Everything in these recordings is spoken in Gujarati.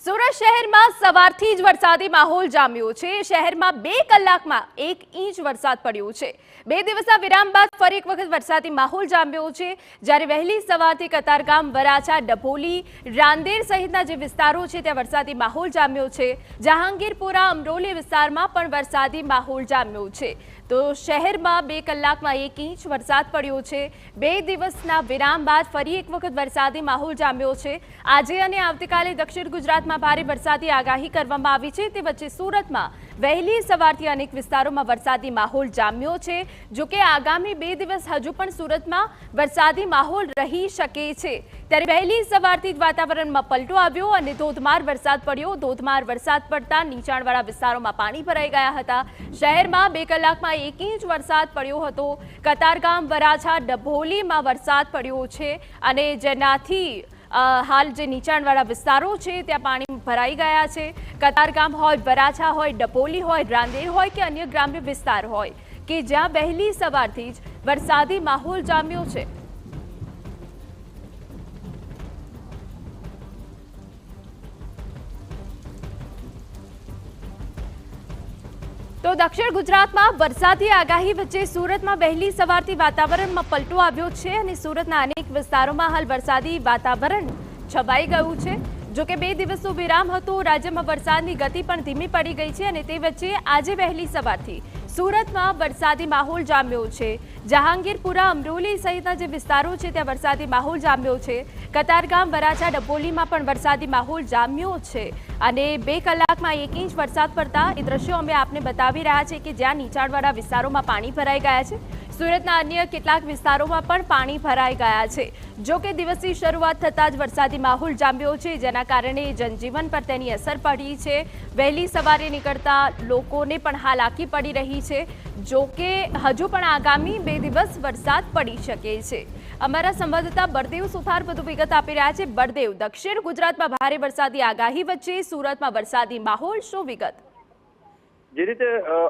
સુરત શહેરમાં સવારથી જ વરસાદી માહોલ જામ્યો છે। શહેરમાં 2 કલાકમાં 1 ઇંચ વરસાદ પડ્યો છે। 2 દિવસના વિરામ બાદ ફરી એક વખત વરસાદી માહોલ જામ્યો છે। જ્યારે વહેલી સવારથી કતારગામ, વરાછા, ડભોલી, રાંદેર સહિતના જે વિસ્તારો છે ત્યાં વરસાદી માહોલ જામ્યો છે। જહાંગીરપુરા, અમરોલી વિસ્તારમાં પણ વરસાદી માહોલ જામ્યો છે। તો શહેરમાં 2 કલાકમાં 1 ઇંચ વરસાદ પડ્યો છે। 2 દિવસના વિરામ બાદ ફરી એક વખત વરસાદી માહોલ જામ્યો છે। આજે અને આવતીકાલે દક્ષિણ ગુજરાતમાં ભારે વરસાદી આગાહી કરવામાં આવી છે। તે વચ્ચે સુરતમાં વહેલી સવારથી અનેક વિસ્તારોમાં વરસાદી માહોલ જામ્યો છે। જો કે આગામી 2 દિવસ હજુ પણ સુરતમાં વરસાદી માહોલ રહી શકે છે। ત્યારે વહેલી સવારથી જ વાતાવરણમાં પલટો આવ્યો અને ધોધમાર વરસાદ પડ્યો। ધોધમાર વરસાદ પડતા નીચાણવાળા વિસ્તારોમાં પાણી ભરાઈ ગયા હતા। શહેરમાં 2 કલાકમાં 1 ઇંચ વરસાદ પડ્યો હતો। કતારગામ, વરાછા, ડભોલીમાં વરસાદ પડ્યો છે અને જેનાથી હાલ જે નીચાણવાળા વિસ્તારો છે ત્યાં પાણી ભરાઈ ગયા છે। કતારગામ હોય, વરાછા હોય, ડભોલી હોય, રાંદેર હોય કે અન્ય ગ્રામ્ય વિસ્તાર હોય કે જ્યાં વહેલી સવારથી જ વરસાદી માહોલ જામ્યો છે। તો દક્ષિણ ગુજરાતમાં વરસાદી આગાહી વચ્ચે સુરતમાં વહેલી સવારથી વાતાવરણમાં પલટો આવ્યો છે અને સુરતના અનેક વિસ્તારોમાં હાલ વરસાદી વાતાવરણ છવાઈ ગયું છે। જો કે 2 દિવસનો વિરામ હતો, રાજ્યમાં વરસાદની ગતિ પણ ધીમી પડી ગઈ છે અને તે વચ્ચે આજે વહેલી સવારથી સુરતમાં વરસાદી માહોલ જામ્યો છે। જહાંગીરપુરા, અમરોલી સહિતના જે વિસ્તારો છે ત્યાં વરસાદી માહોલ જામ્યો છે। કતારગામ, વરાછા, ડભોલીમાં પણ વરસાદી માહોલ જામ્યો છે અને 2 કલાકમાં 1 ઇંચ વરસાદ પડતા એ દ્રશ્યો અમે આપને બતાવી રહ્યા છે કે જ્યાં નીચાણવાળા વિસ્તારોમાં પાણી ભરાઈ ગયા છે। સુરતના અન્ય કેટલાક વિસ્તારોમાં પણ પાણી ભરાઈ ગયા છે। જો કે દિવસની શરૂઆત થતાં જ વરસાદી માહોલ જામ્યો છે, જેના કારણે જનજીવન પર તેની અસર પડી છે। વહેલી સવારે નીકળતા લોકોને પણ હાલાકી પડી રહી છે। જો કે હજુ પણ આગામી 2 દિવસ વરસાદ પડી શકે છે। અમારા સંવાદદાતા બળદેવ સુથાર વધુ વિગત આપી રહ્યા છે। બળદેવ, દક્ષિણ ગુજરાતમાં ભારે વરસાદી આગાહી વચ્ચે સુરતમાં વરસાદી માહોલ, શું વિગત? જે રીતે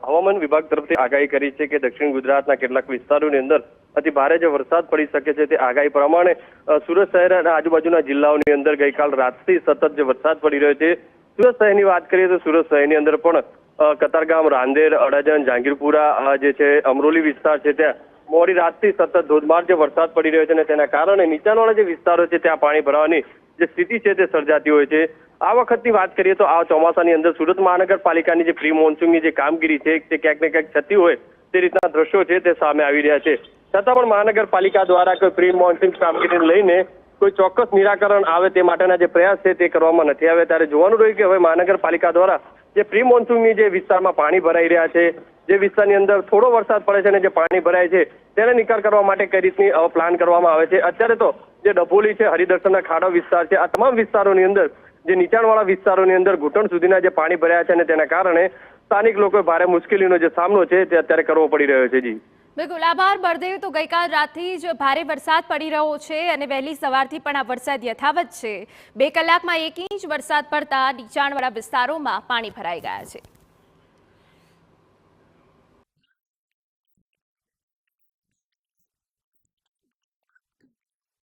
હવામાન વિભાગ તરફથી આગાહી કરી છે કે દક્ષિણ ગુજરાતના કેટલાક વિસ્તારોની અંદર અતિ ભારે જે વરસાદ પડી શકે છે, તે આગાહી પ્રમાણે સુરત શહેર અને આજુબાજુના જિલ્લાઓની અંદર ગઈકાલ રાતથી સતત જે વરસાદ પડી રહ્યો છે। સુરત શહેરની વાત કરીએ તો સુરત શહેરની અંદર પણ કતારગામ, રાંદેર, અડાજણ, જહાંગીરપુરા જે છે, અમરોલી વિસ્તાર છે ત્યાં મોડી રાતથી સતત ધોધમાર જે વરસાદ પડી રહ્યો છે અને તેના કારણે નીચાણવાળા જે વિસ્તારો છે ત્યાં પાણી ભરાવાની જે સ્થિતિ છે તે સર્જાતી હોય છે। આ વખતની વાત કરીએ તો આ ચોમાસાની અંદર સુરત મહાનગરપાલિકાની જે પ્રી મોન્સૂનની જે કામગીરી છે તે ક્યાંક ને ક્યાંક થતી હોય તે રીતના દ્રશ્યો છે તે સામે આવી રહ્યા છે। છતાં પણ મહાનગરપાલિકા દ્વારા કોઈ પ્રી મોન્સૂન કામગીરીને લઈને કોઈ ચોક્કસ નિરાકરણ આવે તે માટેના જે પ્રયાસ છે તે કરવામાં નથી આવ્યા। ત્યારે જોવાનું રહ્યું કે હવે મહાનગરપાલિકા દ્વારા જે પ્રી મોન્સૂનની જે વિસ્તારમાં પાણી ભરાઈ રહ્યા છે, જે વિસ્તારની અંદર થોડો વરસાદ પડે છે અને જે પાણી ભરાય છે તેને નિકાલ કરવા માટે કઈ રીતની પ્લાન કરવામાં આવે છે। અત્યારે તો જે ડભોલી છે, હરિદર્શનના ખાડા વિસ્તાર છે, આ તમામ વિસ્તારોની અંદર જે નીચાણવાળા વિસ્તારોની અંદર ઘૂંટણ સુધીના જે પાણી ભરાયા છે અને તેના કારણે સ્થાનિક લોકોએ ભારે મુશ્કેલીનો જે સામનો છે તે અત્યારે કરવો પડી રહ્યો છે। જી બિલકુલ, આભાર બળદેવ। તો ગઈકાલ રાતથી જ ભારે વરસાદ પડી રહ્યો છે અને વહેલી સવારથી પણ આ વરસાદ યથાવત છે। 2 કલાકમાં 1 ઇંચ વરસાદ પડતા નીચાણવાળા વિસ્તારોમાં પાણી ભરાઈ ગયા છે।